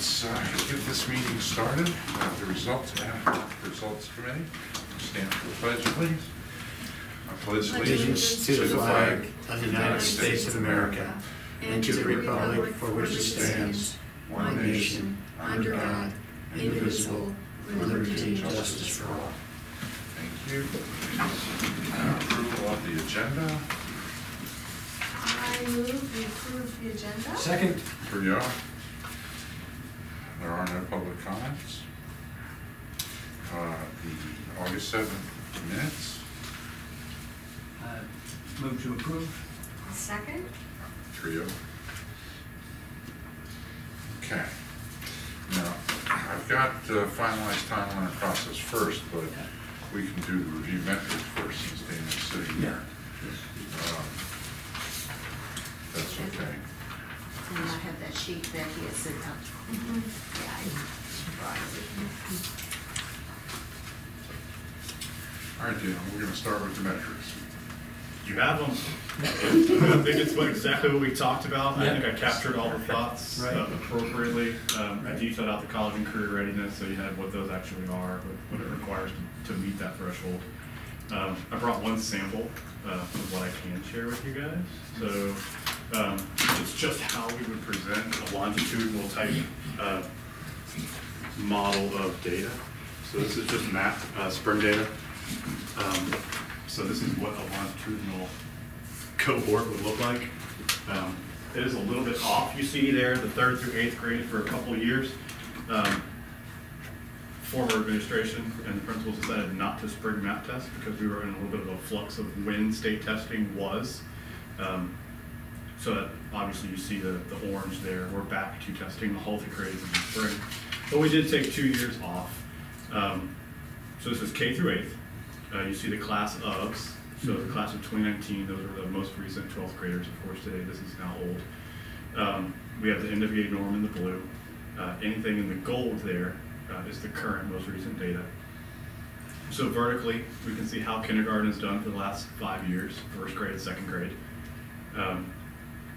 let's get this meeting started. The results committee. Stand for the pledge, please. I pledge allegiance to the flag of the United States of America and to the republic for which it stands, one nation, under God, indivisible, with liberty and justice for all. Thank you. Approval of the agenda. I move we approve the agenda. Second. For you. There are no public comments. The August 7th minutes. Move to approve. Second. Trio. Okay. Now, I've got finalized timeline and process first, but we can do the review metrics first since Dana's sitting here. That's okay. And I have that sheet that he has sent out. Yeah, I brought it. All right, Dana, we're going to start with the metrics. You have them. I think it's exactly what we talked about. I think I captured all the thoughts appropriately. I detailed out the college and career readiness, so you have what those actually are, what it requires to meet that threshold. I brought one sample of what I can share with you guys. So it's just how we would present a longitudinal type model of data. So this is just map spring data. So this is what a longitudinal cohort would look like. It is a little bit off. You see there the 3rd through 8th grade for a couple of years. Former administration and the principals decided not to spring map test because we were in a little bit of a flux of when state testing was. So that obviously you see the orange there. We're back to testing the whole 3 grades in the spring. But we did take 2 years off. So this is K through 8th. You see the class ofs, so the class of 2019, those are the most recent 12th graders. Of course, today this is now old. We have the NWA norm in the blue. Anything in the gold there is the current, most recent data. So vertically, we can see how kindergarten is done for the last 5 years, 1st grade, 2nd grade. And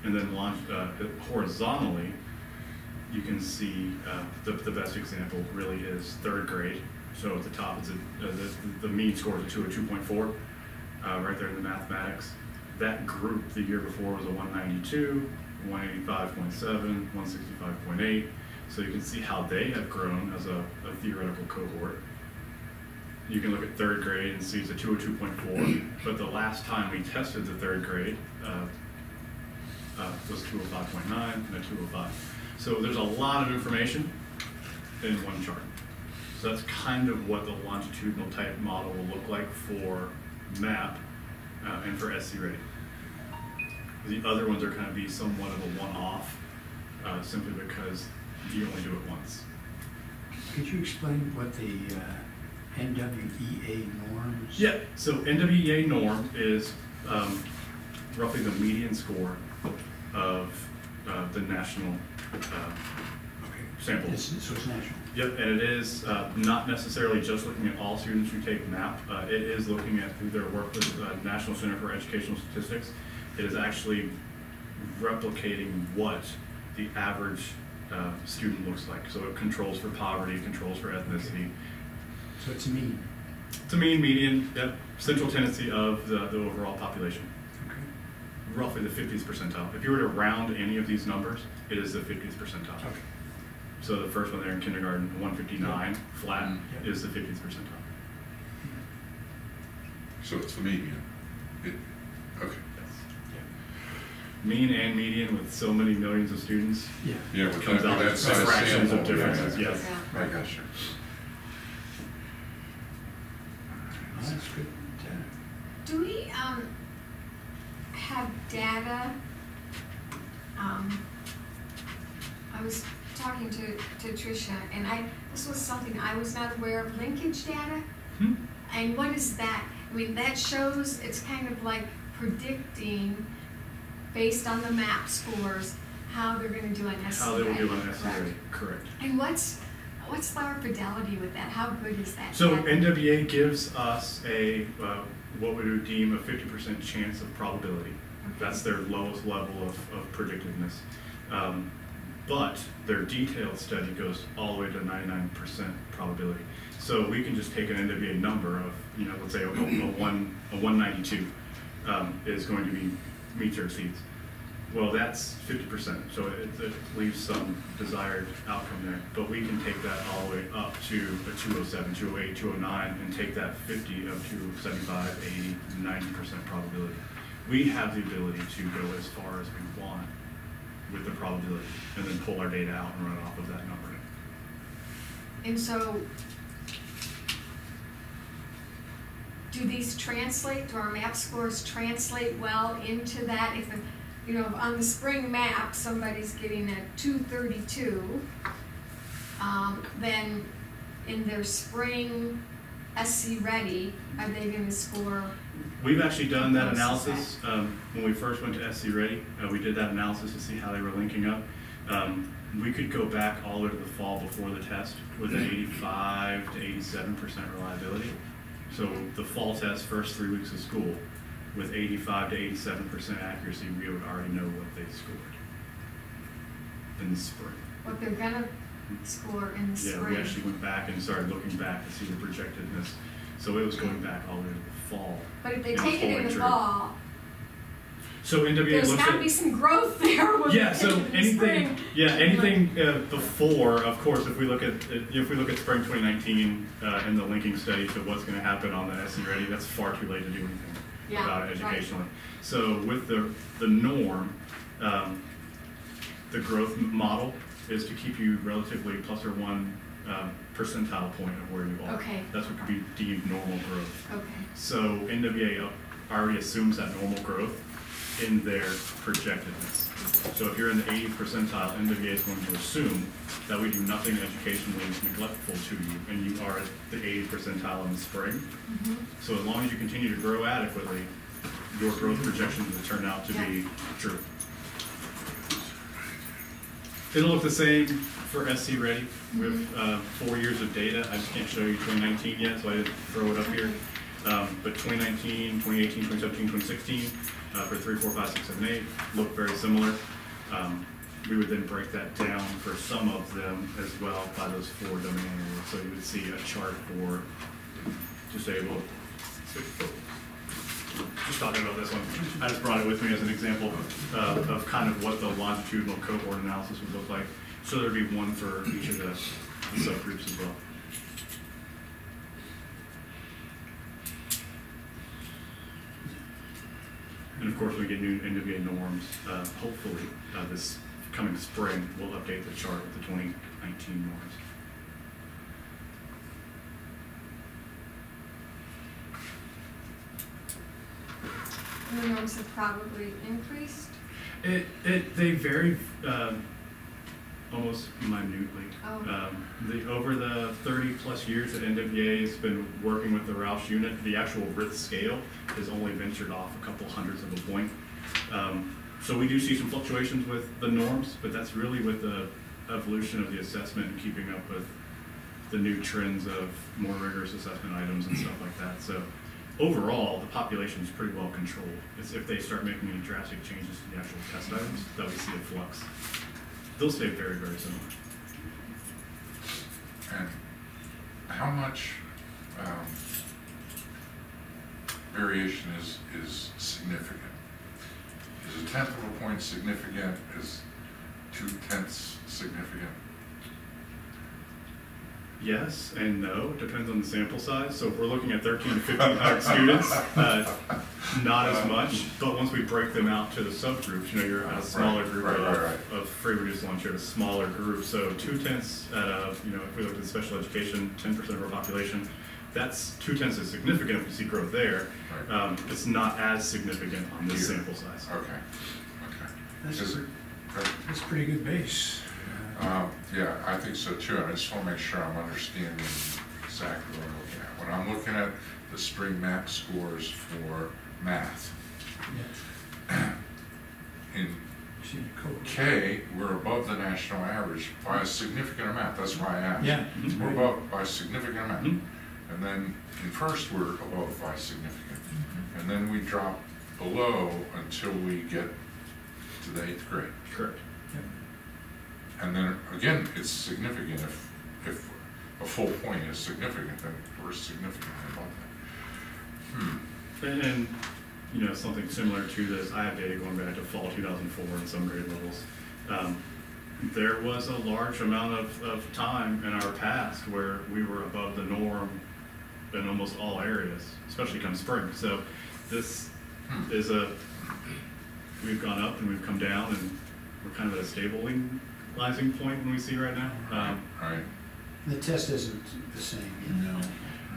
then horizontally, you can see the best example really is 3rd grade. So at the top, it's the mean score is a 202.4, right there in the mathematics. That group the year before was a 192, 185.7, 165.8. So you can see how they have grown as a theoretical cohort. You can look at 3rd grade and see it's a 202.4, but the last time we tested the 3rd grade was 205.9 and a 205. So there's a lot of information in one chart. So that's kind of what the longitudinal type model will look like for MAP and for SC Ready. The other ones are going to be somewhat of a one-off, simply because you only do it once. Could you explain what the NWEA norm is? Yeah, so NWEA norm is roughly the median score of the national sample. So it's national. Yep, and it is not necessarily just looking at all students who take MAP. It is looking at through their work with National Center for Educational Statistics. It is actually replicating what the average student looks like. So it controls for poverty, controls for ethnicity. Okay. So it's mean. It's a mean, median, yep, central tendency of the overall population. Okay. Roughly the 50th percentile. If you were to round any of these numbers, it is the 50th percentile. Okay. So the first one there in kindergarten, 159, flat, is the 50th percentile. So it's the median. Okay. Yes. Yeah. Mean and median with so many millions of students. Yeah. Yeah, with comes out that size fractions sample. of differences. Yeah. Yes. Yeah. I got you. Oh, that's good. Do we have data? I was talking to Tricia, and this was something I was not aware of, linkage data. And what is that? I mean, that shows it's kind of like predicting based on the MAP scores how they're going to do an SC How they will do Ready, an SC Ready, correct. And what's our fidelity with that? How good is that? So data? NWA gives us a what we would deem a 50% chance of probability. Okay. That's their lowest level of predictiveness. but their detailed study goes all the way to 99% probability. So we can just take an NWA number of, you know, let's say a 192 is going to be meets or exceeds. Well, that's 50%, so it leaves some desired outcome there. But we can take that all the way up to a 207, 208, 209, and take that 50 up to 75, 80, 90% probability. We have the ability to go as far as we want with the probability, and then pull our data out and run it off of that number. And so, do these translate, do our map scores translate well into that? If, you know, on the spring map, somebody's getting a 232, then in their spring SC ready, are they gonna score? We've actually done that Close to analysis when we first went to SC Ready. We did that analysis to see how they were linking up. We could go back all the way to the fall before the test with an 85 to 87% reliability. So the fall test, first 3 weeks of school, with 85 to 87% accuracy, we would already know what they scored in the spring. What they're gonna score in the spring? Yeah, we actually went back and started looking back to see the projectedness. So it was going back all the way to the fall. But if they and take it in holding the true. fall, So NWA there's looks gotta at, be some growth there when yeah. they So take it in the anything, spring. yeah, anything before, of course, if we look at spring 2019 and the linking study to what's going to happen on the SC Ready, that's far too late to do anything Yeah, about it right. educationally. So with the norm, the growth model is to keep you relatively plus or one percentile point of where you are. Okay. That's what could be deemed normal growth. Okay, So NWA already assumes that normal growth in their projectedness. So if you're in the 80th percentile, NWA is going to assume that we do nothing educationally neglectful to you, and you are at the 80th percentile in the spring. So as long as you continue to grow adequately, your growth projections will turn out to be true. It'll look the same for SC Ready with 4 years of data. I just can't show you 2019 yet, so I didn't throw it up here. But 2019, 2018, 2017, 2016, for 3, 4, 5, 6, 7, 8 look very similar. We would then break that down for some of them as well by those 4 domain areas. So you would see a chart for disabled. Just talking about this one, I just brought it with me as an example of kind of what the longitudinal cohort analysis would look like. So there'd be one for each of the subgroups as well. And of course, when we get new NWA norms, hopefully this coming spring, we'll update the chart with the 2019 norms. and the norms have probably increased. They vary almost minutely. Oh. Over the 30 plus years that NWA has been working with the Roush unit, the actual RITH scale has only ventured off a couple hundredths of a point. So we do see some fluctuations with the norms, but that's really with the evolution of the assessment and keeping up with the new trends of more rigorous assessment items and stuff like that. So overall, the population is pretty well controlled. It's if they start making any drastic changes to the actual test items that we see a flux. They'll stay very, very similar. And how much variation is significant? Is a tenth of a point significant? Is 2/10 significant? Yes and no, depends on the sample size. So if we're looking at 13 to 1,500 students, not as much. But once we break them out to the subgroups, you know, you're at a smaller group of free reduced lunch, you're at a smaller group. So 2/10 at a, you know, if we look at special education, 10% of our population, that's 2/10 is significant if we see growth there. Right. It's not as significant on this sample size. Okay. Okay. That's a pretty good base. Yeah, I think so too. I just want to make sure I'm understanding exactly what I'm looking at. When I'm looking at the spring map scores for math, in K, we're above the national average by a significant amount. That's why I asked. Yeah. We're above by a significant amount. Mm-hmm. And then in first, we're above by significant. And then we drop below until we get to the 8th grade. Correct. And then, again, it's significant, if a full point is significant, then we're significant about that. And, you know, something similar to this, I have data going back to fall 2004 in some grade levels. There was a large amount of time in our past where we were above the norm in almost all areas, especially come spring. So this is we've gone up and we've come down, and we're kind of at a stabilizing point when we see right now. Right. The test isn't the same, you know.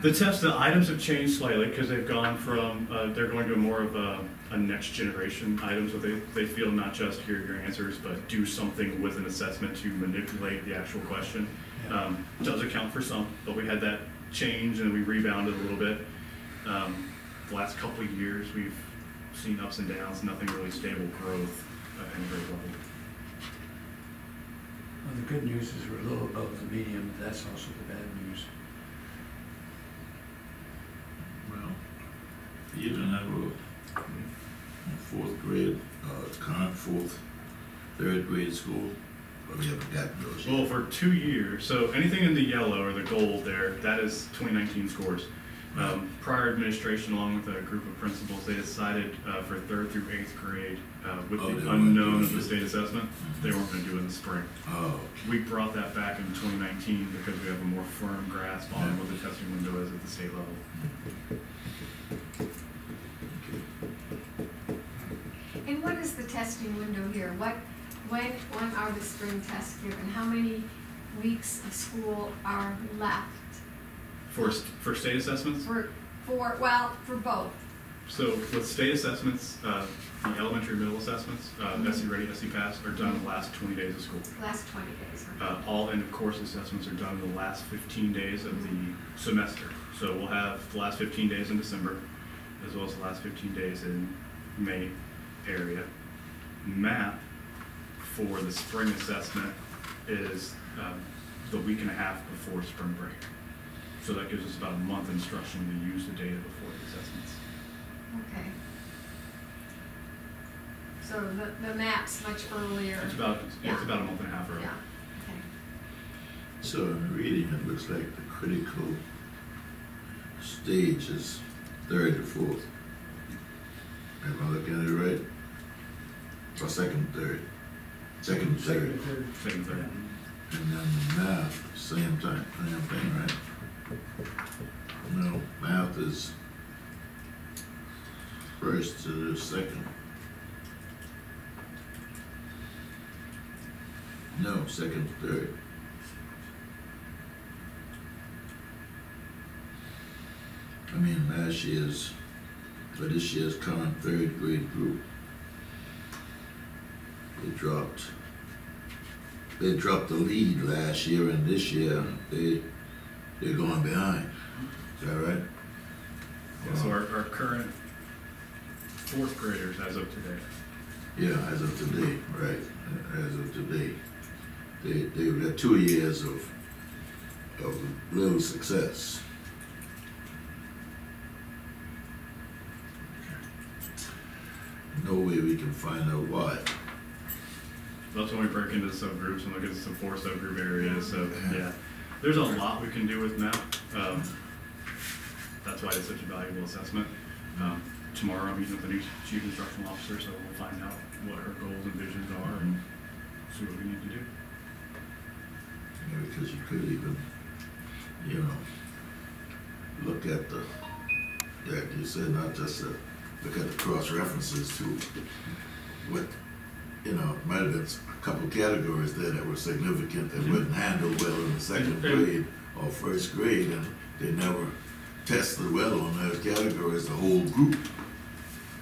The items have changed slightly because they've gone from, they're going to more of a next generation item, so they feel not just hear your answers, but do something with an assessment to manipulate the actual question. Yeah. Does account for some, but we had that change and we rebounded a little bit. The last couple of years, we've seen ups and downs, nothing really stable growth at any grade level. Well, the good news is we're a little above the median, but that's also the bad news. Well, even in fourth grade, current third grade school, but we haven't gotten those yet. Well, for 2 years, so anything in the yellow or the gold there, that is 2019 scores. Prior administration, along with a group of principals, they decided for 3rd through 8th grade, with the unknown of the state assessment, they weren't going to do it in the spring. Oh, We brought that back in 2019 because we have a more firm grasp on what the testing window is at the state level. And what is the testing window here? When are the spring tests given? How many weeks of school are left? For state assessments, For both. so with state assessments, the elementary middle assessments, SE Ready, SE Pass, are done the last 20 days of school. Last 20 days. All end of course assessments are done the last 15 days of the semester. So we'll have the last 15 days in December, as well as the last 15 days in May area. MAP for the spring assessment is the week and a half before spring break. So that gives us about a month instruction to use the data before the assessments. Okay. So the map's much earlier. It's about a month and a half early. Yeah, okay. so in reading, it looks like the critical stage is 3rd to 4th. Am I looking at it right? Or 2nd, 3rd? 2nd, 3rd. Second, third. And then the math, same thing, right? No, math is 1st to the 2nd. No, 2nd, 3rd. I mean, last year's, for this year's current 3rd grade group, they dropped the lead last year, and this year they're going behind. Is that right? Yeah, so our current 4th graders as of today. Yeah, as of today, right? As of today, they've got 2 years of little success. No way we can find out why. That's when we break into subgroups and look at some 4 subgroup areas. So yeah, there's a lot we can do with MAP. That's why it's such a valuable assessment. Tomorrow I'm meeting with the new chief instructional officer, so we'll find out what her goals and visions are and see what we need to do. Yeah, because you could even, look at the, like you said, not just look at the cross references to what, might have been a couple of categories there that were significant that wasn't handled well in the 2nd grade or 1st grade, and they never tested well on those categories, the whole group.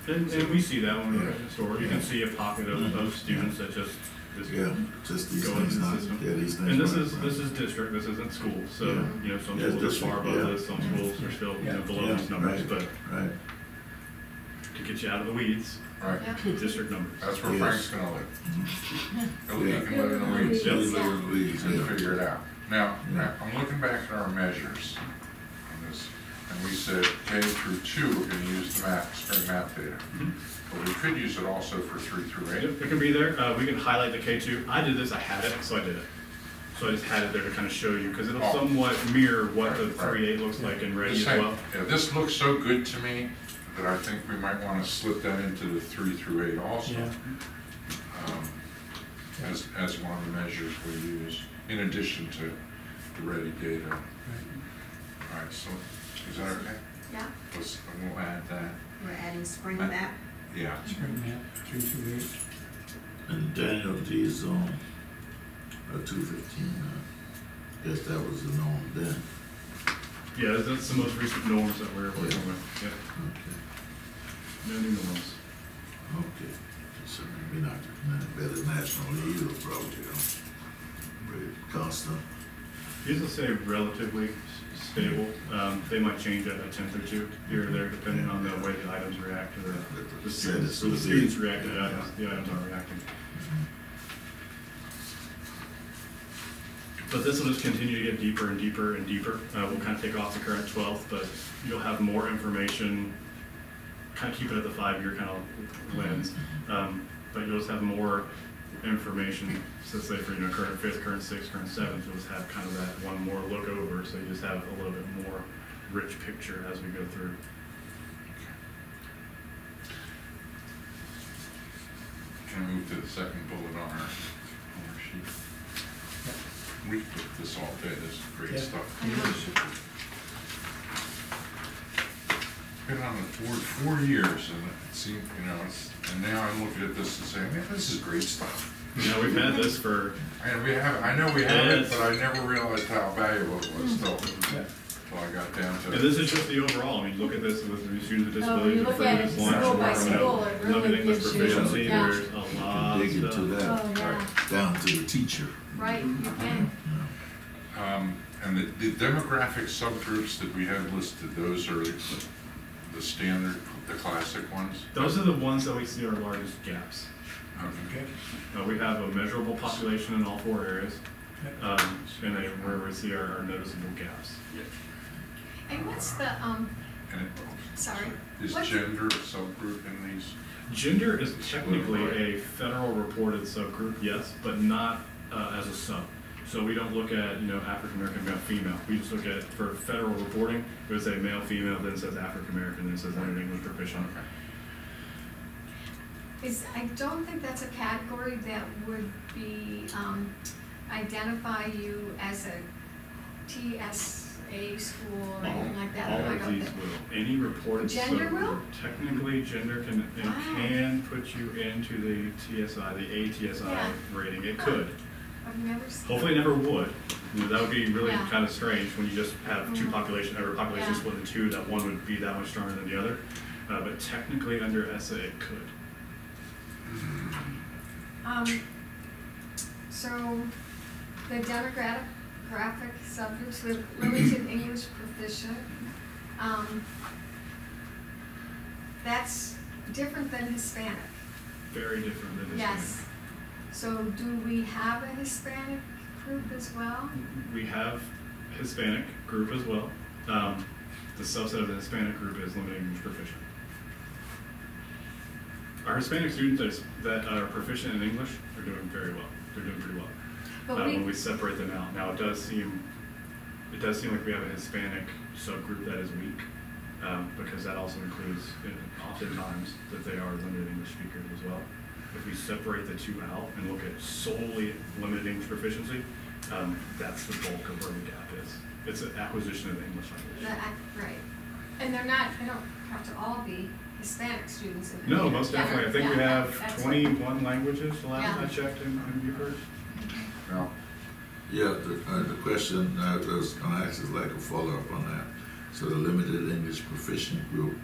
And we see that when we're Yeah. in store. You can see a pocket of students that just Yeah, just these go things, into the not, system. yeah, these things. And this right. is district, this isn't school. So, Yeah. some Yeah, schools are district, far above yeah. this, some schools are still below Yeah, these numbers, right, but right. to get you out of the weeds, Right, Yeah. district numbers. that's where Yes. Frank's gonna live. He Yeah. can live in the weeds. Yeah, we live in the weeds, And yeah. figure it out. Now, Yeah. I'm looking back at our measures on this, and we said 10 K through 2, we're gonna use the spring map data. Mhm. But we could use it also for 3 through 8. It can be there. We can highlight the K2. I did this, I had it, so I did it. So I just had it there to kind of show you, because it'll Oh. somewhat mirror what the Right. 3.8 looks like in Ready This as thing- well. yeah, this looks so good to me that I think we might want to slip that into the 3 through 8 also. Yeah. As one of the measures we use, in addition to the ready data. All right, so, is that okay? Yeah, We'll add that, We're adding spring map. yeah. Spring map, 3 through 8. And Daniel D zone, 215, guess that was the norm then. Yeah, that's the most recent norms that we're working Yeah. with. Yeah, Okay, no new norms. okay. So maybe not better nationally either, probably, you know. Pretty constant. These will stay relatively stable. They might change at a tenth or two here or there, depending on the way the items react to the students. So the students react to the items aren't reacting. But this will just continue to get deeper and deeper and deeper. We'll kind of take off the current 12th, but you'll have more information, kind of keep it at the 5-year kind of lens. But you'll just have more information, so say for, current 5th, current 6th, current 7th, you'll just have kind of that one more look over, so you just have a little bit more rich picture as we go through. Can I move to the second bullet on our sheet? We put this all day, this is great Yeah. stuff. I know. Been on the board 4 years, and it seemed, and now I'm looking at this and saying, man, this is great stuff. We've had this for, And I know we have it, Yes. but I never realized how valuable it was till Yeah. I got down to and this is just the overall. I mean, look at this with the students with Oh, when you disabilities, look with at it freedoms, lunch, school by work, school, it really limited English gives you- proficiency, yeah. there's a lot Dig of into stuff. that, Oh, yeah. down to the teacher. Right, you can. And the demographic subgroups that we have listed, those are the standard, the classic ones? Those are the ones that we see are largest gaps. Okay. We have a measurable population in all 4 areas, and then where we see our noticeable gaps. And what's the, And sorry. is What's- gender a subgroup in these? Gender is technically a federal reported subgroup, yes, but not as a sub. So we don't look at, African American, male, female. We just look at, for federal reporting, it would say male, female, then it says African American, then it says limited English proficient. I don't think that's a category that would be, identify you as a TSA school or anything like that. All I of don't these think- will. Any reported Gender subgroup, will? technically, gender can put you into the TSI, the ATSI Yeah. rating. It could. I've never seen. Hopefully it never would. That would be really Yeah. kind of strange when you just have two Mhm. population, or population Yeah. split in two, that one would be that much stronger than the other. But technically under ESSA it could. So the demographic subgroups with limited English proficient, that's different than Hispanic. Very different than Yes. Hispanic. So do we have a Hispanic group as well? We have Hispanic group as well. The subset of the Hispanic group is limited English proficient. Our Hispanic students that are proficient in English are doing very well. They're doing pretty well. But When we separate them out. Now, it does seem like we have a Hispanic subgroup that is weak, because that also includes, oftentimes, that they are limited English speakers as well. If we separate the two out and look at solely limited English proficiency, that's the bulk of where the gap is. It's an acquisition of the English language. Right. And they don't have to all be Hispanic students in the. No, most definitely. I think we Yeah, have that's- 21 languages the last Yeah. I checked in Beaufort. Well, Yeah, the question I was gonna ask is like a follow-up on that. So the limited English proficient group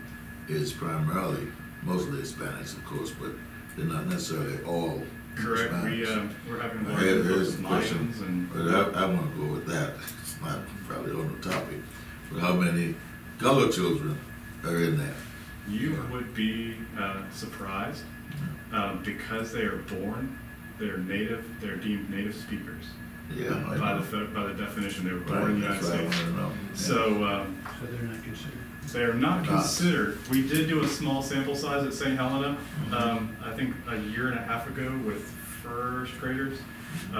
is primarily, mostly Hispanics, of course, but they're not necessarily all Correct. Hispanics. We're having Now, one here's versus the question, Mayans and. but I wanna go with that. It's not probably on the topic, but how many colored children are in that? You would be surprised because they are born, they're deemed native speakers. Yeah, By the definition, they were born in the United That's what I States. wanna know. So, So they're not considered. They are not Not. considered. We did do a small sample size at St. Helena, I think a year and a half ago with first graders.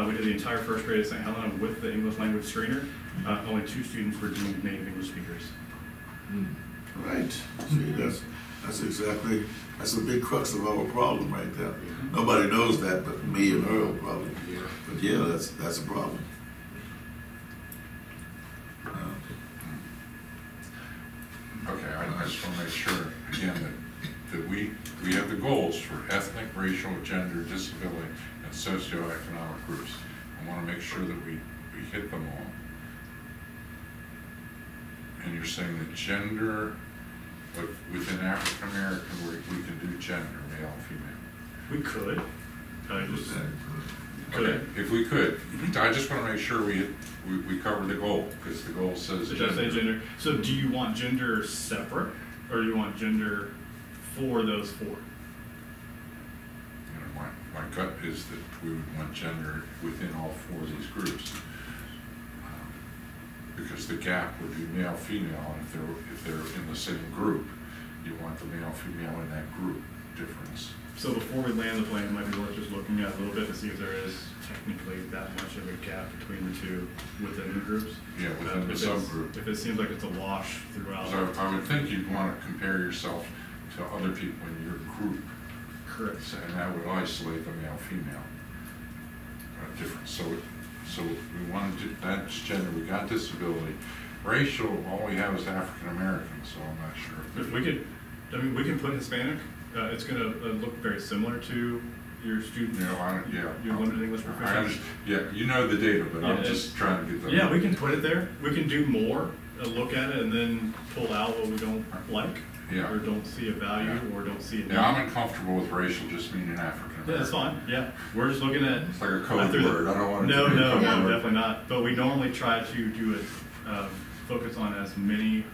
We did the entire first grade at St. Helena with the English language screener. Only 2 students were deemed native English speakers. Right. See, that's a big crux of our problem right there. Nobody knows that but me and Earl probably. But yeah, that's a problem. Okay, I just want to make sure, again, that we have the goals for ethnic, racial, gender, disability, and socioeconomic groups. I want to make sure that we hit them all. And you're saying that gender, but within African American, we can do gender, male, female. We could. Okay, if we could, I just want to make sure we cover the goal, because the goal says It does say gender. So do you want gender separate, or do you want gender for those 4? You know, my gut is that we would want gender within all 4 of these groups. Because the gap would be male, female, and if they're in the same group, you want the male, female in that group difference. So before we land the plane, it might be worth just looking at a little bit to see if there is technically that much of a gap between the 2 within the groups. Yeah, within the subgroup. If it seems like it's a wash throughout. So I would think you'd want to compare yourself to other people in your group. Correct. And that would isolate the male-female difference. So we want to do, that's gender, we got disability. Racial, all we have is African American, so I'm not sure. If we could, we can put Hispanic. It's going to look very similar to your student, your limited English proficiency. Yeah, you know the data, but I'm just trying to get them. Yeah, we can put it there. We can do more, look at it, and then pull out what we don't like, or don't see a value, or don't see a need. Yeah, I'm uncomfortable with racial just meaning African American. Yeah, that's fine. Yeah, we're just looking at. It's like a code word. I don't want it No, to be a no, code no, word. definitely not. But we normally try to do it, focus on as many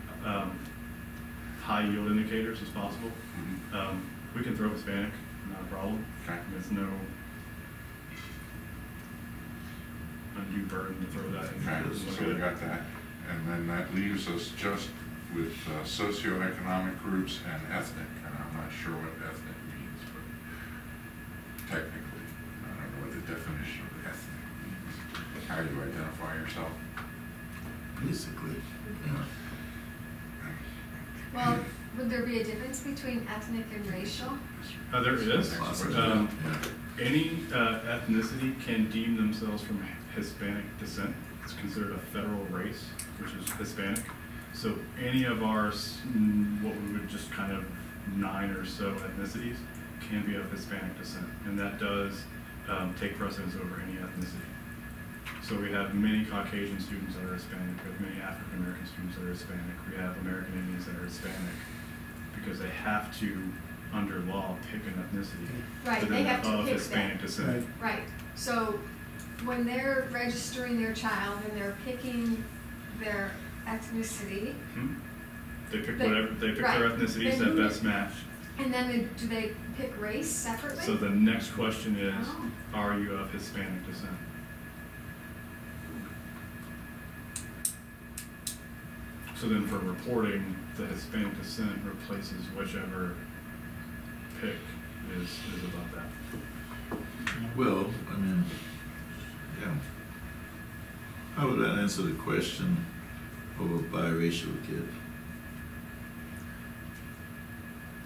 high yield indicators as possible. We can throw Hispanic, not a problem. Okay. There's no undue burden to throw that in. Okay, so we got that. And then that leaves us just with socioeconomic groups and ethnic. And I'm not sure what ethnic means, but technically, I don't know what the definition of ethnic means. How do you identify yourself? Basically, yeah. Well, would there be a difference between ethnic and racial? There is. Yeah. Any ethnicity can deem themselves from Hispanic descent. It's considered a federal race, which is Hispanic. So any of ours, what we would just kind of 9 or so ethnicities, can be of Hispanic descent. And that does take precedence over any ethnicity. So we have many Caucasian students that are Hispanic. We have many African American students that are Hispanic. We have American Indians that are Hispanic, because they have to, under law, pick an ethnicity Right, they have to of pick Hispanic that. descent. Right, so when they're registering their child and they're picking their ethnicity, They pick They- whatever they pick right. their ethnicities Then that best match. and then do they pick race separately? So the next question is, Oh. are you of Hispanic descent? So then for reporting, the Hispanic descent replaces whichever pick is above that. Well, I mean, yeah. How would that answer the question of a biracial kid?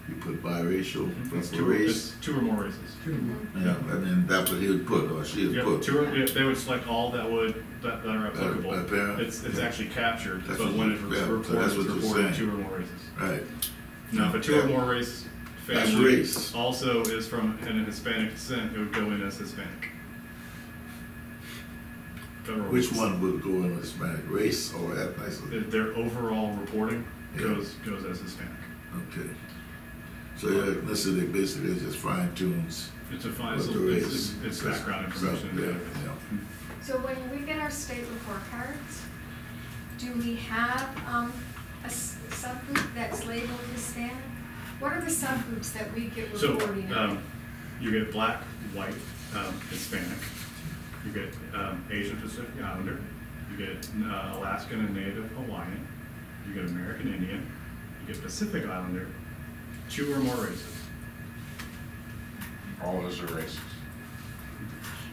You put biracial, that's the race? It's 2 or more races. Yeah, I mean, that's what he would put, or she would Yep, put. 2 or, they would select all that are applicable. apparent. It's actually captured, That's but what when you- it's yeah, so reported, that's it's what you're reported saying. 2 or more races. Right. Now, if a 2 or more race That's family race. also is from an Hispanic descent, it would go in as Hispanic. Federal Which rules. one would go in Hispanic, race or ethnicity? Their overall reporting Yeah. goes as Hispanic. Okay. So your ethnicity basically just fine tunes It's a fine, what it's, the race. it's background information. Yeah, Yeah. yeah. So when we get our state report cards, do we have subgroup that's labeled Hispanic? What are the subgroups that we get So, reporting on? you get black, white, Hispanic. You get Asian Pacific Islander. You get Alaskan and Native Hawaiian. You get American Indian. You get Pacific Islander, 2 or more races. All those are racist.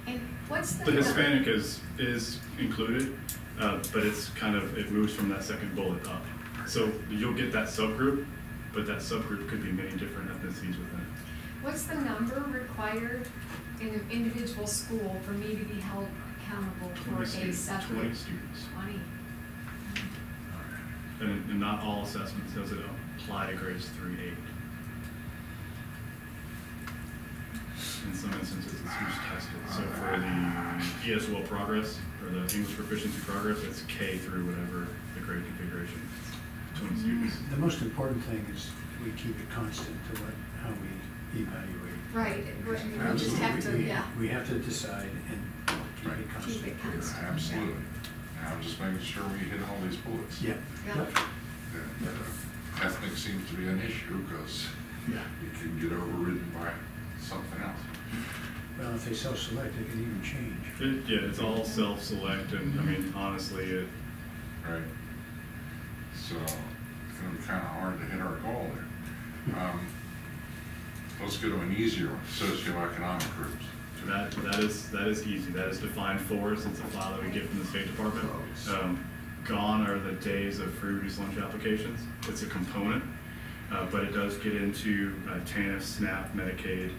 And what's the? The Hispanic is included, but it's kind of, it moves from that second bullet up. So you'll get that subgroup, but that subgroup could be many different ethnicities within it. What's the number required in an individual school for me to be held accountable for a 20 subgroup? 20 students. 20. And not all assessments does it apply to grades 3 to 8. In some instances, it's who's tested. So for the ESOL progress, or the English proficiency progress, it's K through whatever the grade configuration is, 20 students. The most important thing is we keep it constant to how we evaluate. Right, we just have to, yeah. We have to decide and keep Right. it constant. Keep it constant. Absolutely. And I'm just making sure we hit all these bullets. Yeah. Yeah. Yep. And, ethnic seems to be an issue because Yeah. you can get overridden by something else. Well, if they self-select, they can even change. Yeah, it's all self-select, and I mean, honestly, Right. So it's gonna be kinda hard to hit our goal there. Let's go to an easier one, socioeconomic groups. that is easy. That is defined for us. It's a file that we get from the State Department. Gone are the days of free reduced lunch applications. It's a component, but it does get into TANF, SNAP, Medicaid,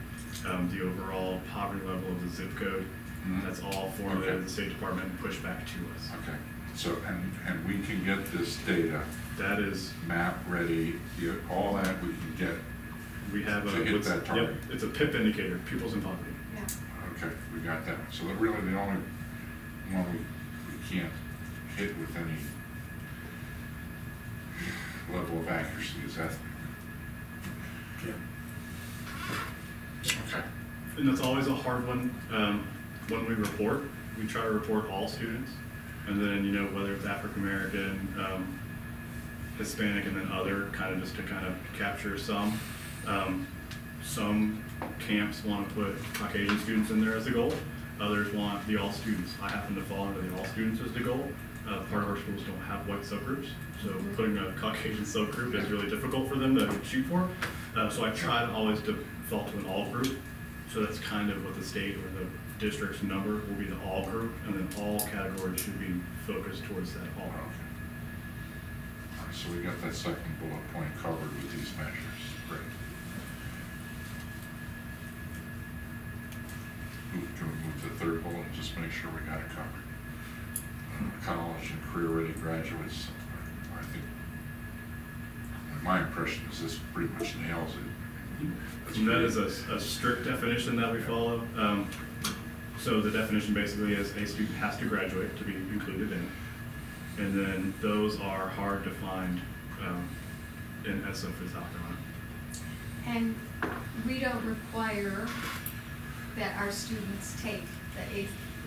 the overall poverty level of the zip code. Mhm. That's all formulated Okay. at the State Department and pushed back to us. Okay, so, and we can get this data, That is, map ready, all that we can get. we have To hit that target. Yep, it's a PIP indicator, pupils in poverty. Yeah. Okay, we got that. So that really the only one we can't hit with any level of accuracy is ethnic. Yeah. Okay. And that's always a hard one. When we report, we try to report all students. And then, you know, whether it's African American, Hispanic, and then other, kind of just to kind of capture some. Some camps want to put Caucasian students in there as a goal. Others want the all students. I happen to fall into the all students as the goal. Part of our schools don't have white subgroups, so putting a Caucasian subgroup is really difficult for them to shoot for. So I try to always default to an all group. So that's kind of what the state or the district's number will be, the all group, and then all categories should be focused towards that all. Okay. All right, so we got that second bullet point covered with these measures. Great. Can we move to the third bullet and just make sure we got it covered? College and career-ready graduates, I think, my impression is this pretty much nails it. That's And that pretty- is a strict definition that we follow. So the definition basically is a student has to graduate to be included in. And then those are hard to find in SF for South Carolina. And we don't require that our students take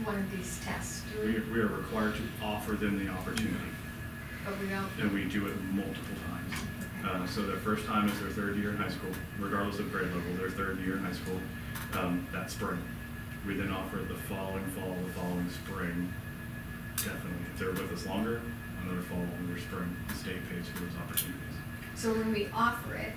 one of these tests, do we? We are required to offer them the opportunity, But we don't. and we do it multiple times. So their first time is their third year in high school, regardless of grade level, their third year in high school, that spring. We then offer it the following fall, the following spring, definitely. If they're with us longer, another fall, another spring, the state pays for those opportunities. So when we offer it,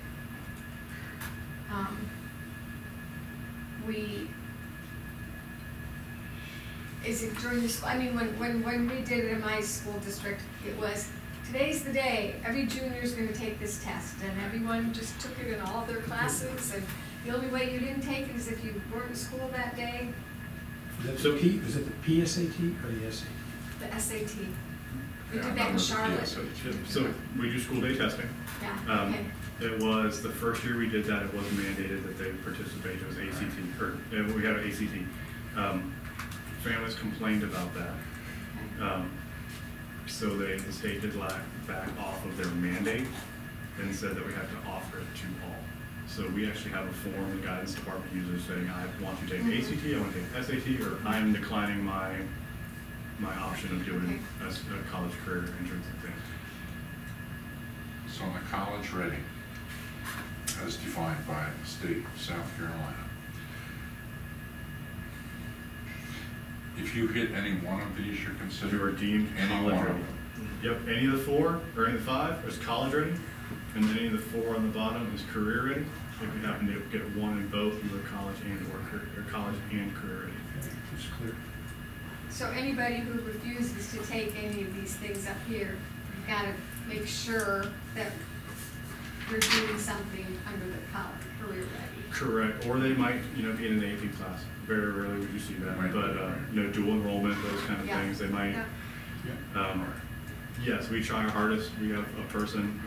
is it during the school, I mean, when we did it in my school district, it was, today's the day, every junior's gonna take this test, and everyone just took it in all of their classes, and the only way you didn't take it is if you weren't in school that day, Was So- it the PSAT or the SAT? the SAT. We Yeah, did I that in remember the Charlotte. PSAT. So we do school day testing. Yeah, okay. It was, the first year we did that, it was mandated that they participate, it was ACT, or we had an ACT. Families complained about that. So the state did back off of their mandate and said that we have to offer it to all. So we actually have a form the guidance department uses saying, I want to take ACT, I want to take SAT, or I'm declining my option of doing a college career entrance exam. So on the college ready, as defined by the state of South Carolina, if you hit any one of these, you're considered. You are deemed any college one of ready. them. Yep, any of the 4 or any of the 5 is college ready. And then any of the 4 on the bottom is career ready. If you happen to get 1 in both, either college or college and career ready. It's clear. So anybody who refuses to take any of these things up here, you've got to make sure that you're doing something under the college career ready. Correct. Or they might, be in an AP class. Very rarely would you see that. Right. But, dual enrollment, those kind of Yeah. things, they might. Yeah. Yes, we try our hardest. We have a person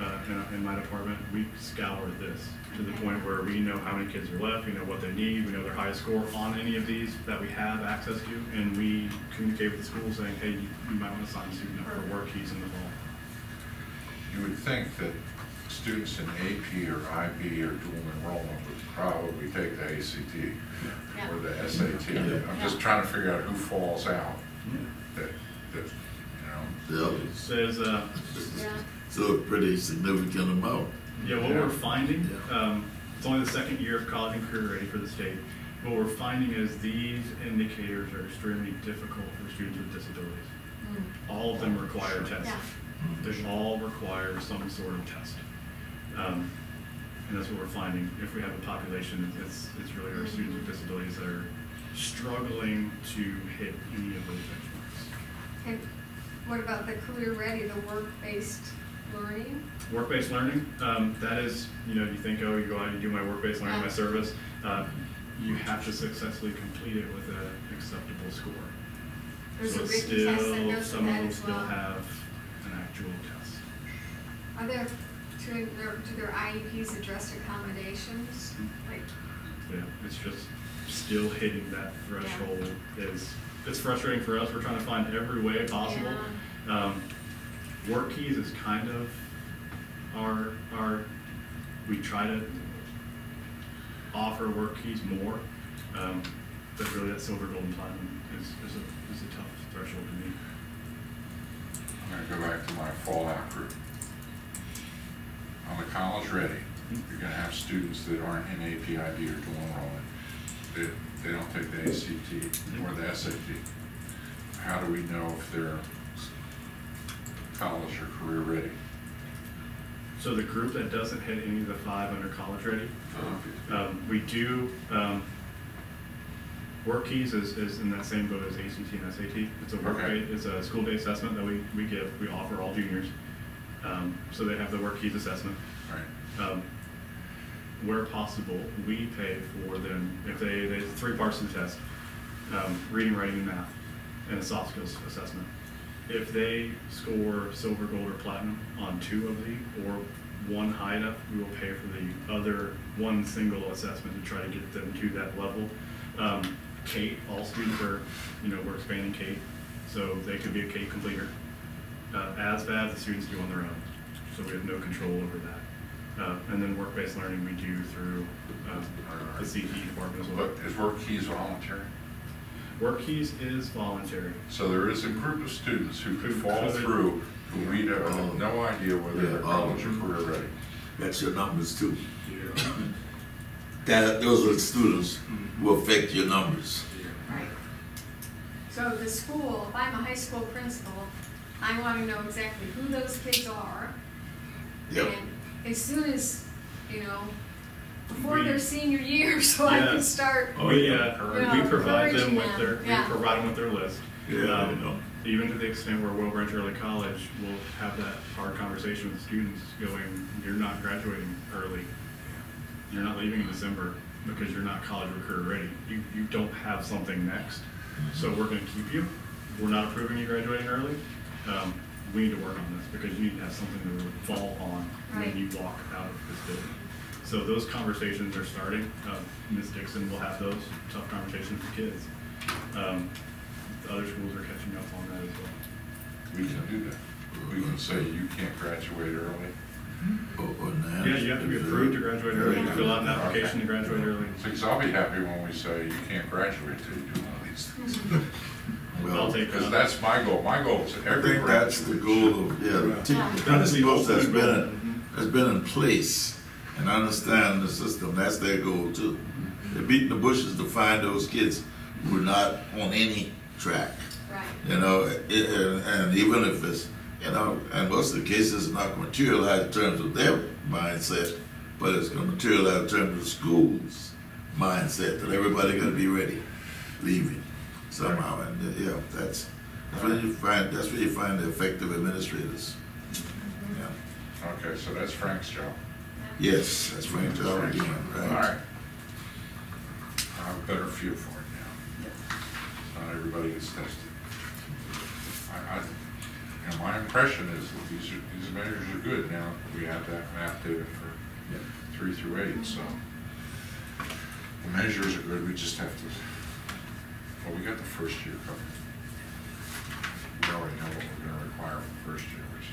in my department. We scour this to the Okay. point where we know how many kids are left, we know what they need, we know their highest score on any of these that we have access to, and we communicate with the school saying, hey, you might want to sign a student up for work keys in the fall. You would think that students in AP or IB or dual enrollment would probably take the ACT Yeah. or the SAT. I'm just trying to figure out who falls out. That The others. Says, Yeah. So a pretty significant amount. yeah, what we're finding, Yeah. it's only the 2nd year of college and career ready for the state. What we're finding is these indicators are extremely difficult for students with disabilities. Mm. All of them require tests. Yeah. They all require some sort of test. And that's what we're finding. If we have a population, it's really our students with disabilities that are struggling to hit any of those benchmarks. And what about the career ready, the work-based learning? Work-based learning, that is, you think, oh, you go out and you do my work-based learning, my service. You have to successfully complete it with an acceptable score. There's So a it's written test that still, goes with some of that them as still well. have an actual test. Are there, to their IEPs addressed accommodations? Like, Yeah, it's just still hitting that threshold it's frustrating for us. We're trying to find every way possible. Work keys is kind of we try to offer work keys more, but really that silver, gold, and platinum is a tough threshold to meet. I'm gonna go back to my fallout group. On the college ready, you're gonna have students that aren't in AP, IB, or dual enrollment. They don't take the ACT or the SAT. How do we know if they're college or career ready? So the group that doesn't hit any of the 5 under college ready, we do, work keys is in that same boat as ACT and SAT. It's a it's a school day assessment that we give. We offer all juniors. So they have the work keys assessment. Right. Where possible, we pay for them, if there's 3 parts to the test, reading, writing, and math, and a soft skills assessment. If they score silver, gold, or platinum on 2 of the, or 1 high enough, we will pay for the other 1 single assessment to try to get them to that level. CATE, all students are, we're expanding CATE, so they could be a CATE completer. ASVAB, the students do on their own, so we have no control over that. And then work-based learning we do through the CTE department as well. But is work keys voluntary? Work keys is voluntary. So there is a group of students who could fall through who we have no idea whether they're college or career ready. That's your numbers too. Those are the students who affect your numbers. right. So the school, if I'm a high school principal, I want to know exactly who those kids are. Yep. And as soon as, before their senior year, so I can start. We provide encouraging them with their list. Yeah, Even to the extent where Will Branch Early College will have that hard conversation with students going, you're not graduating early. You're not leaving in December because you're not college or career ready. You don't have something next. So we're going to keep you. We're not approving you graduating early. We need to work on this because you need to have something to fall on when you walk out of this building. So those conversations are starting. Ms. Dixon will have those tough conversations with kids. Other schools are catching up on that as well. We can do that. We can say you can't graduate early. Or not. Yeah, you have to be approved to graduate early. You fill out an application to graduate early. Because I'll be happy when we say you can't graduate till you do one of these things. I'll take Because that's my goal. My goal is I every think that's the goal of, the principles that's been in place, and understand the system, that's their goal too. They're beating the bushes to find those kids who are not on any track. Right. And even if it's You know, and most of the cases it's not going to materialize in terms of their mindset, but it's going to materialize in terms of the school's mindset that everybody going to be ready, leaving somehow, and yeah, that's where you find the effective administrators. Yeah. Okay, so that's Frank's job. Yes, that's Frank job again, All right? right. I have a better feel for it now. Not everybody gets tested. And my impression is that these measures are good now. We have that math data for 3 through 8, so the measures are good. We just have to. Well, we got the first year covered. We already know what we're going to require for first year, which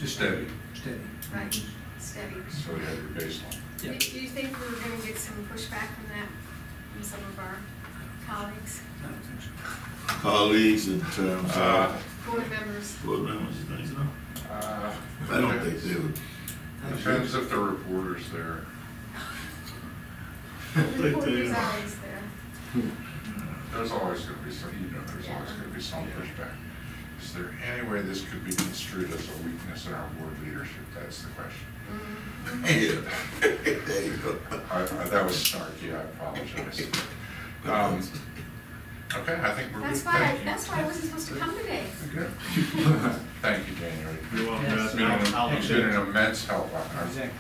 is Steady, steady. right, steady. So you have your baseline. Do you think we're gonna get some pushback from that, from some of our colleagues, I don't think so. Colleagues in terms of board members? board members, you think so? I don't think they would. Depends if the reporter's there. The reporter's always there. There's always going to be some, there's always going to be some pushback. Is there any way this could be construed as a weakness in our board leadership? That's the question. Yeah. There you go. That was snarky, I apologize. Okay, I think we're good. That's why I wasn't supposed to come today. Good. Thank you, January. You're welcome. Yes. It's been an immense help. Exactly.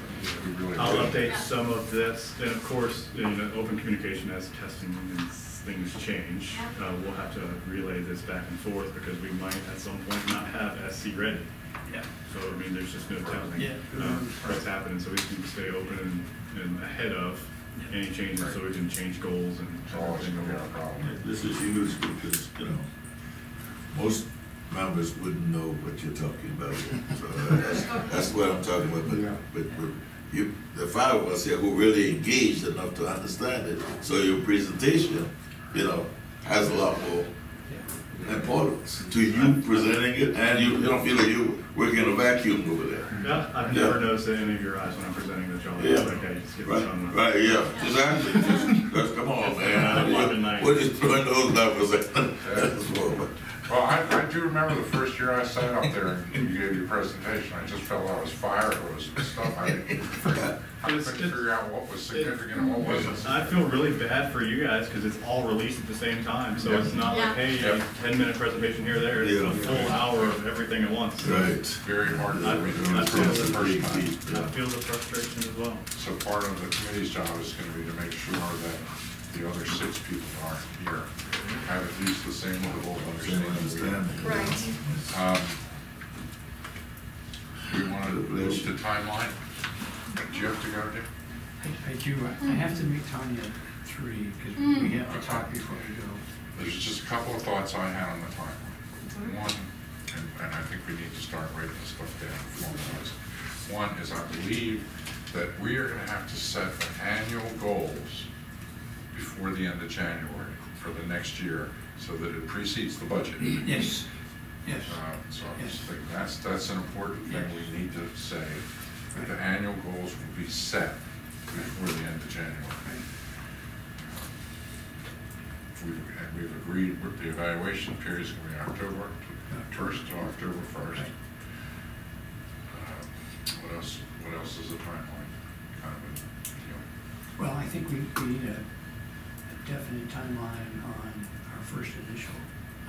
We really I'll do. update some of this, and of course, open communication as testing and things change. We'll have to relay this back and forth because we might at some point not have SC ready. Yeah. So, I mean, there's just no telling Yeah. what's happening, so we can stay open and ahead of any changes, so we can change goals and It's always going to be our problem. This is huge because, most members wouldn't know what you're talking about. So that's what I'm talking about. But the 5 of us here who really engaged enough to understand it, so your presentation, has a lot more importance to you presenting it, and you don't feel like you're working in a vacuum over there. Yeah, I've never noticed it in any of your eyes when I'm presenting the job. Yeah. Okay, just get this on. Right, yeah, exactly. Just come on, man. What you throwing those numbers at? That's for. Well, I do remember the first year I sat up there and you gave your presentation. I just felt I was fire hose and stuff. I couldn't figure out what was significant and what wasn't. I feel really bad for you guys because it's all released at the same time, so it's not like, hey, Yeah. 10-minute presentation here or there. It's a full hour of everything at once. Right. Very hard to I do feel it the first time. I feel the frustration as well. So part of the committee's job is going to be to make sure that the other 6 people that aren't here have at least the same level of understanding. Right. We want to move to timeline. Do you have to go, Dick? I do. I have to meet Tanya at 3 because we have to talk before we go. There's just a couple of thoughts I had on the timeline. One, and I think we need to start writing this stuff down and formalize. One is I believe that we are going to have to set annual goals before the end of January for the next year so that it precedes the budget. Yes. Yes. So I just think that's an important thing we need to say. That the annual goals will be set before the end of January. We've agreed with the evaluation period is going to be October 1st to October 1st. What else is the timeline? Kind of a deal. Well, I think we need a definite timeline on our first initial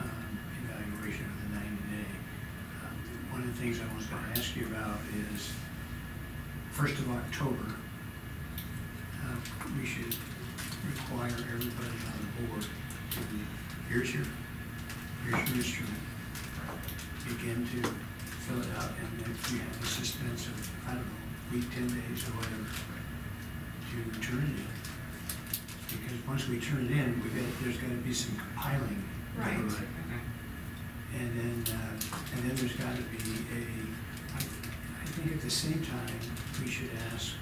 evaluation of the 90-day. One of the things I was going to ask you about is 1st of October, we should require everybody on the board to, here's your instrument, begin to fill it out, and if you have a suspense of, I don't know, week, 10 days or whatever, to turn it in. Because once we turn it in, there's got to be some compiling. Right. And then there's got to be I think at the same time, we should ask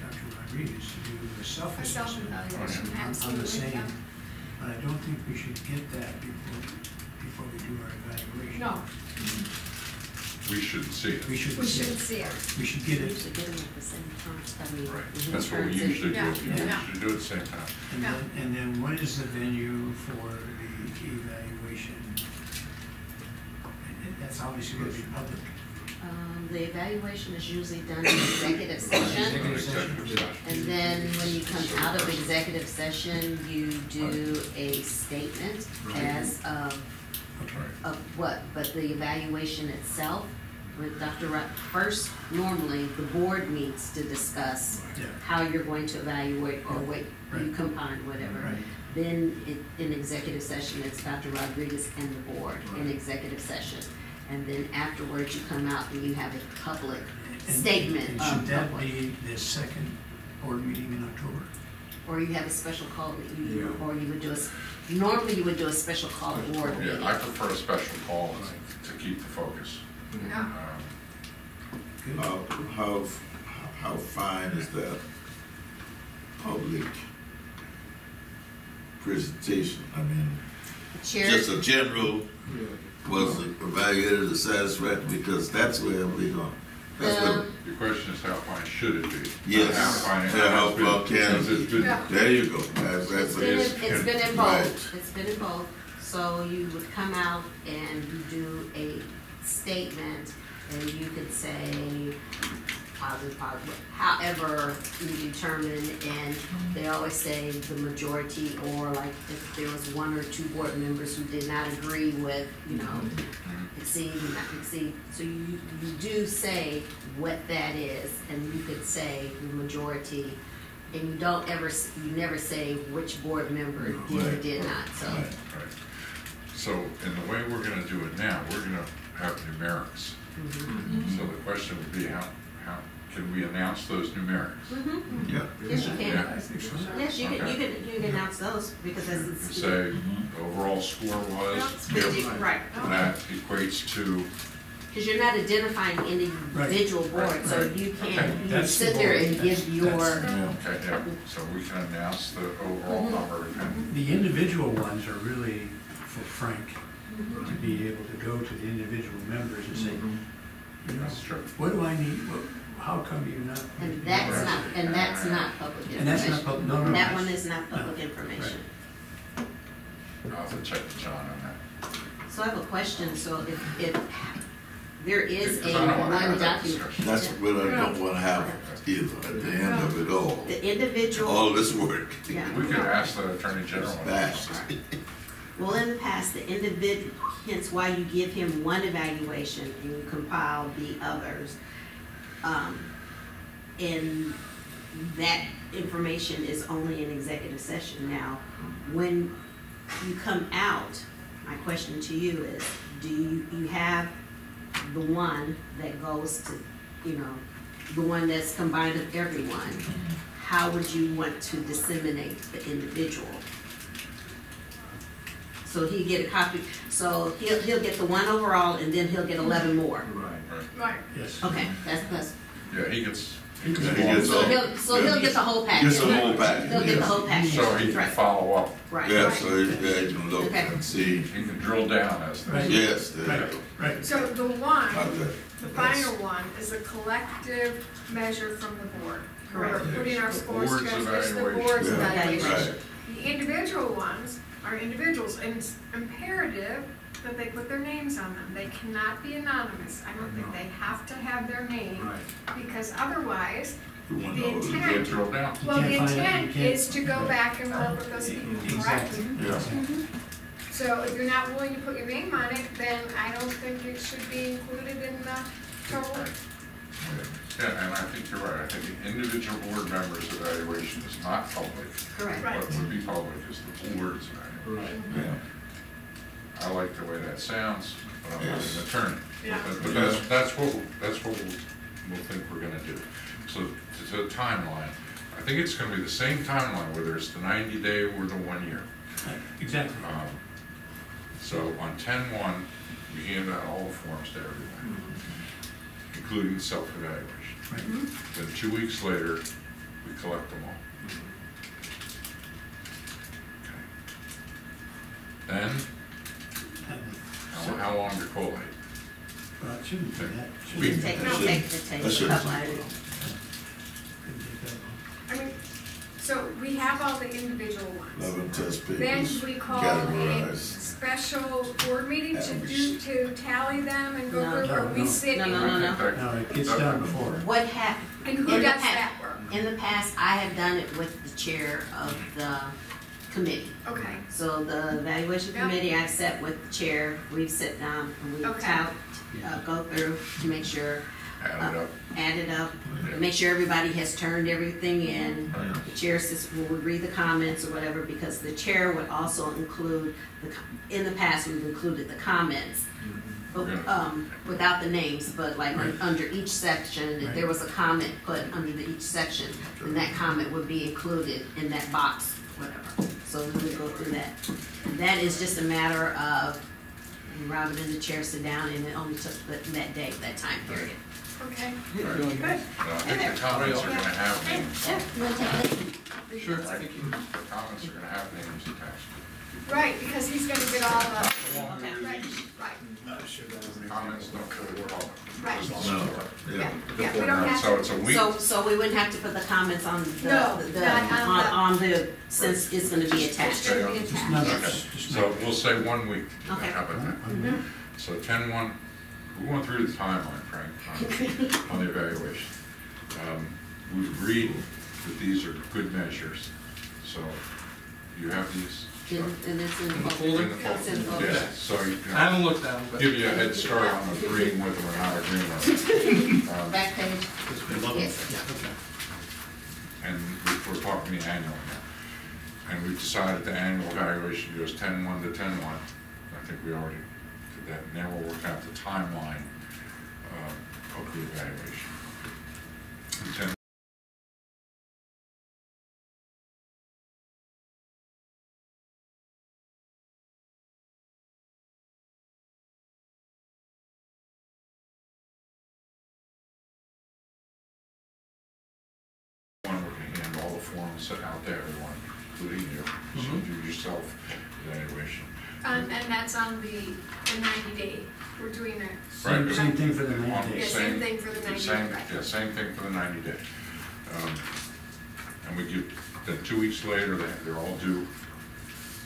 Dr. Rodriguez to do a self-assessment self-evaluation, on the absolutely, same. yeah. But I don't think we should get that before we do our evaluation. No, We should see it. We should we shouldn't see it. We should get it. Usually get them at the same time. Right. That's what we usually do. Yeah, We yeah. usually do it at the same time. And then what is the venue for the evaluation? That's obviously going to be public. The evaluation is usually done in executive session. Executive session. Executive session. And then when you come out of executive session, you do a statement as of what, but the evaluation itself with Dr. Rutt, first, normally, the board meets to discuss Yeah. how you're going to evaluate or what you Right. combine, whatever. Right. Then in executive session, it's Dr. Rodriguez and the board in executive session. And then afterwards, you come out and you have a public And- statement and of should that public. be the second board meeting in October? Or you have a special call that you, Yeah. or you would do normally you would do a special call board meeting. Yeah, I prefer a special call to keep the focus. Yeah. Good. How fine is that public presentation? I mean, Chair, just a general, was it evaluated as satisfactory? Because that's where we go. That's what, The question is how fine should it be? yes. How fine it Yeah, how has been. far can Because it's been- Yeah. there you go. That's it's what been, it is. it's been in Right. both, it's been in both. So you would come out and you do a statement and you could say positive, however you determine, and they always say the majority, or like if there was one or two board members who did not agree with, exceed, not exceed. So you do say what that is, and you could say the majority, and you don't ever, you never say which board member did or Right. did not, so. Right. Right. So in the way we're gonna do it now, we're gonna have numerics. Mhm. So the question would be, how can we announce those numerics? Mhm. Yeah. Yes, you Yeah. can. I think so. Yes, you can announce those, because You that's. can say, the overall score was, Right, that equates to, because you're not identifying any individual board, so Right. you Okay. can't, you That's the sit there board. and give your. That's- okay, yeah, so we can announce the overall number and The individual ones are really for Frank to be able to go to the individual members and say, you know, that's true. what do I need? How come you're not? And that's not, and that's not public information. And that's not public, no. That one is not public information. I'll have to check with John on that. So I have a question, so if there is Because a I don't wanna one have that document. discussion. That's what I don't wanna have either, at the end of it all. The individual. All this work. Yeah. We could ask the Attorney General. Bashed. Well, in the past, the individual, hence why you give him one evaluation and you compile the others. And that information is only in executive session. Now, when you come out, my question to you is, do you have the one that goes to, the one that's combined of everyone? How would you want to disseminate the individual? So he get a copy, so he'll get the one overall and then he'll get 11 more. Right. Yes. Okay, that's, Yeah, he gets. He gets so all- he'll get the whole package. Gets the whole package, He'll get the yes. whole package. So he can Right, follow up, right. Yeah, so you can look Okay. and see, he can drill down as Right. they. yes, there you Right, go. right. So the one, Okay. the final one, is a collective measure from the board. Correct. We're putting our The scores board's together, it's the evaluation. board's Yeah. evaluation. Right. The individual ones are individuals, and it's imperative that they put their names on them. They cannot be anonymous. I don't think they have to have their name, because otherwise, You wanna the know who- You can't intent, drill down. well, the can't find it, intent you can't- is to go back and work with those people, correct? Exactly. Yeah. So if you're not willing to put your name on it, then I don't think it should be included in the total. Yeah, and I think you're right. I think the individual board members' evaluation is not public. Correct. Right. What would be public is the board's evaluation. Yeah. I like the way that sounds, but I'm not Yes. an attorney. Yeah. But that's what we'll think we're gonna do. So to the timeline, I think it's gonna be the same timeline, whether it's the 90-day or the 1 year. Exactly. So on 10/1, we hand out all the forms to everyone, including self-evaluation. Right. Then 2 weeks later, we collect them all. Okay. Then, And how long to collate? Well, it shouldn't be that. We- Shouldn't Take, be no, that. take, That take a shouldn't couple be- items. Couldn't take that long. I mean, so we have all the individual ones. 11 test papers. Then we call a categorized. special board meeting to tally them and go No. through, or we No. sit? No, and- no, no, no. No, it gets done before. What happened? And who does that work? In the past, I have done it with the chair of the committee. Okay, So the evaluation Yep. committee, I've sat with the chair, we've sit down and we Okay. go through to make sure, Add it up. add it up, Yeah. make sure everybody has turned everything in. Yeah. The chair says, will read the comments or whatever, because the chair would also include, in the past, we've included the comments. But, without the names, but like Right. under each section, if Right. there was a comment put under each section, then that comment would be included in that box, whatever. So we would go through that. And that is just a matter of Robin and the chair sit down, and it only took that day, that time period. okay, Right. good. Well, I think the comments are gonna have names. Yeah, you wanna take that? Sure. The comments are gonna have names attached. Right, because he's gonna get all the, Okay. right, right, Comments don't go to the public. right. No, Yeah, yeah. yeah, we don't have So to. it's a week. So we wouldn't have to put the comments on No, not on the- on the, since it's gonna be It's attached. gonna be Just attached. numbers, Okay, just so numbers. we'll say 1 week. Okay. How about that? Mhm. So 10-1, we're going through the timeline, Frank, on the evaluation. We've agreed that these are good measures, so you have these. And it's in the In the folder. folder? It's in the folder. Yeah, so you I haven't can looked at them, but. give you a head start on agreeing with them or not agreeing with them. Back page. Yes. And we're talking the annual now. And we've decided the annual evaluation goes 10-1 to 10-1. I think we already did that. Now we'll work out the timeline of the evaluation. And 10 we're going to hand all the forms out to everyone, including you, so you do yourself evaluation. And that's on the 90-day, we're doing that. Right. Same thing for the On 90 the Yeah, days. same thing for the 90 same- day, right. Yeah, same thing for the 90 day. And we give, then 2 weeks later, they're all due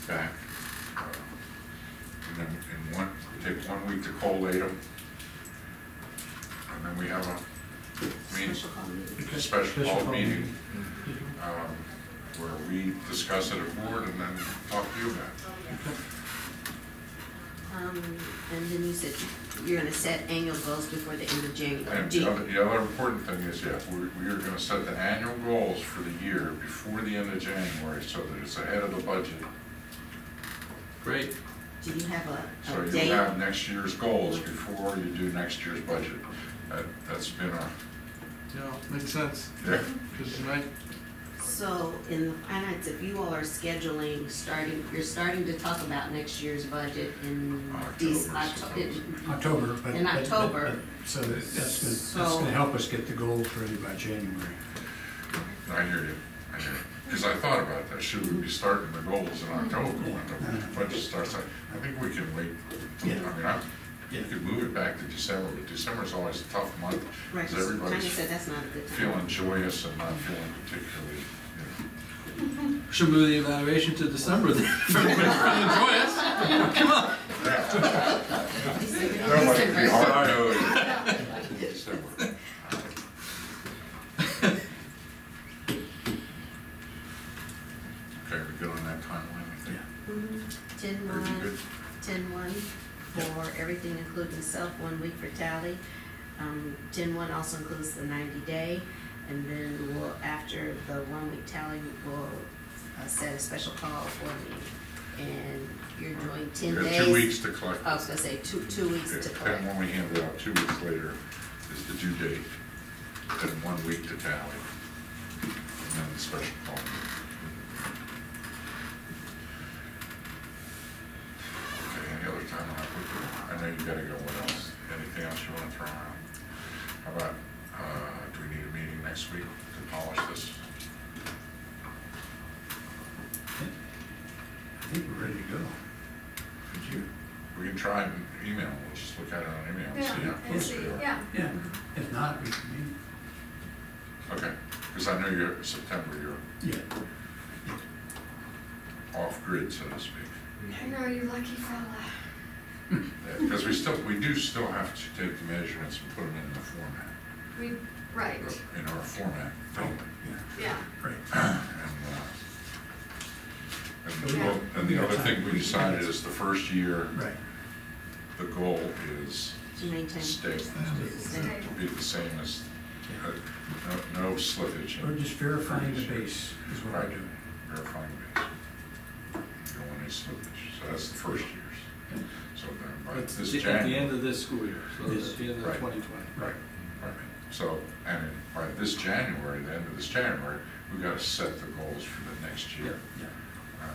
back. And then take 1 week to collate them. And then we have a special call meeting, where we discuss it at board and then talk to you about it. And then you said you're gonna set annual goals before the end of January. And the other important thing is, yeah, we are gonna set the annual goals for the year before the end of January, so that it's ahead of the budget. Great. Do you have So a you date? have next year's goals before you do next year's budget. That's been a, Yeah, makes sense. yeah, Because, right, So in the finance, if you all are scheduling, you're starting to talk about next year's budget in October, but. In October. So that's So- gonna help us get the goals ready by January. I hear you. Because I thought about that, should we be starting the goals in October when the budget starts? I think we can wait. Yeah. You could move it back to December, but December's always a tough month. Right, Because everybody's Tanya said that's not a good time. feeling joyous and not feeling particularly, should move the evaluation to December then. Everybody's feeling joyous. Come on. That might be hard to December. Okay, we good on that timeline, I think? Mhm. 10-1, Very good. 10-1 for everything including self, 1 week for tally. 10-1 also includes the 90-day, and then we'll, after the 1 week tally, we'll set a special call for me. And you're doing 10 We days. got 2 weeks to collect. I was gonna say two weeks to And collect. when we hand it out 2 weeks later is the due date, then 1 week to tally, and then the special call. Okay, any other time I know you gotta go, what else? Anything else you wanna throw out? How about, do we need a meeting next week to polish this? I think we're ready to go. Did you? We can try and email, we'll just look at it on email and see how Yeah, and close see, we are. yeah. Yeah, if not, we can, Okay, because I know you're, September, you're yeah. off grid, so to speak. I know, you lucky fella. Because we do still have to take the measurements and put them in the format, Right, in our format, don't we? yeah. Right. And the other thing we decided is the first year, Right. the goal is To maintain. stay, Stay. to be the same as, no slippage. Or just verifying the base is what we're Right. doing. Verifying base. You don't want any slippage, so that's the first year's. So then by That's this at the end January. of this school year, so Yes. at the end of Right. 2020. Right, right. So, and by this January, the end of this January, we've got to set the goals for the next Yeah, year. Yeah.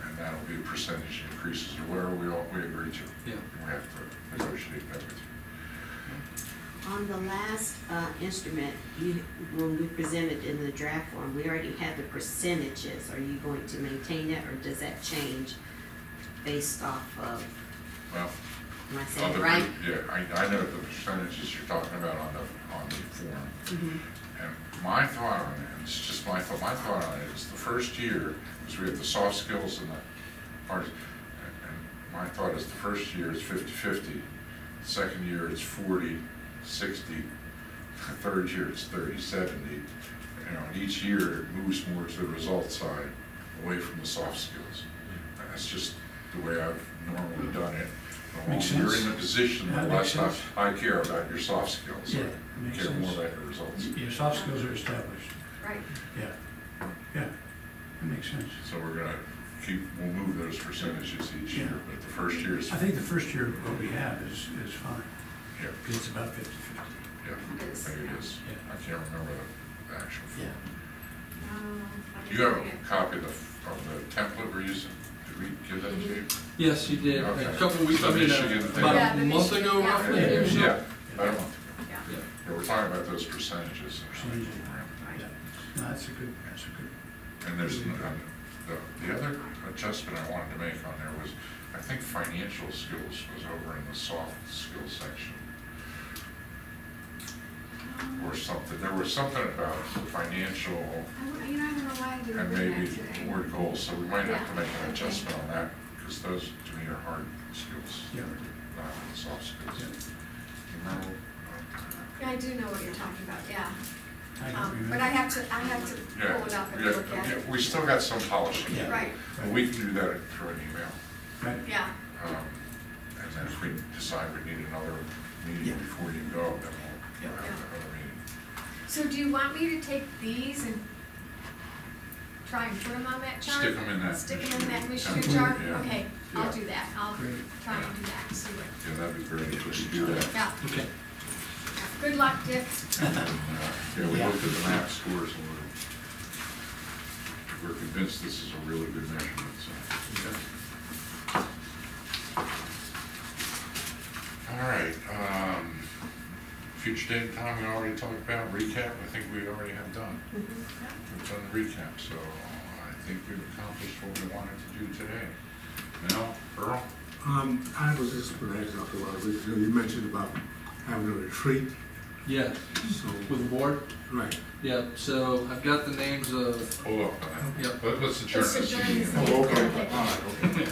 And that'll be percentage increases or whatever we agree to. yeah. We have to negotiate that with you. On the last instrument, when we presented in the draft form, we already had the percentages. Are you going to maintain it, or does that change based off of, Well, am I saying it other, right? yeah, I know the percentages you're talking about on the form. Mhm. And my thought on it, and it's just my thought on it is the first year, because we have the soft skills and the hard, and my thought is the first year is 50-50, the second year it's 40-60, the third year it's 30-70. You know, and each year it moves more to the result side, away from the soft skills. And that's just the way I've normally done it. The Makes longer you're sense. in the position, the That less makes sense. I care about your soft skills. Yeah, I it makes care more sense. about your results. Your soft skills are established. Right. Yeah. Yeah. That makes sense. So we're gonna we'll move those percentages each year, Yeah. but the first year is, I think the first year, what we have is fine, yeah, because it's about 50-50. yeah, I It is. think it is. Yeah. I can't remember the actual. Yeah. Do you have a copy of the template we're using? Did we give that to you? Yes, you did, Okay. a couple weeks, So I mean, Michigan thing. about Yeah, a the month Michigan- ago yeah. roughly. Yeah. Yeah, I don't want to. Yeah, Yeah. Yeah, we're talking about those percentages. Percentages. right. Yeah. No, that's a good. And there's, the other adjustment I wanted to make on there was, I think financial skills was over in the soft skills section. Or something, there was something about financial I don't know why I didn't and bring maybe that today. the word goals, so we might have to make Yeah. an adjustment on that, because those to me are hard skills, Yeah. not soft skills. Yeah. You remember? Yeah, I do know what you're talking about, yeah. I don't remember. But I have to Yeah, pull it up and yeah, look at yeah, it. we still got some polishing. Yeah. Right, But we can do that through an email. Right. yeah, And then if we decide we need another meeting Yeah. before you go, then Yeah. we'll have another meeting. so do you want me to take these and try and put them on that chart? Stick 'em in that Stick them in that Michigan Michigan template, chart? yeah. Okay, I'll Yeah. do that, I'll Great. try and do that, see what, Yeah, that'd be great if we could do that. yeah. Okay. Good luck, Dick. Yeah, we looked at the map scores and we're convinced this is a really good measurement, so. All right, future date and time we already talked about, recap, I think we already have done. We've done the recap, so I think we've accomplished what we wanted to do today. Now, Earl? I was just going to ask Dr. Wilder, you mentioned about having a retreat, Yes, so, with the board, right. yeah, so I've got the names of, Hold up, Yep. let's adjourn Let's this adjourn meeting. this Oh, okay, Okay. all right, okay.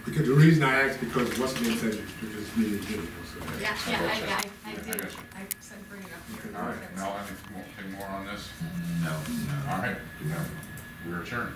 Because the reason I asked, because what's being said, you just needed to, so. Yeah, I yeah, got you. I I did, got you. I said bring it up. All right, Mel, anything more on this? No, no. All right, we're adjourned.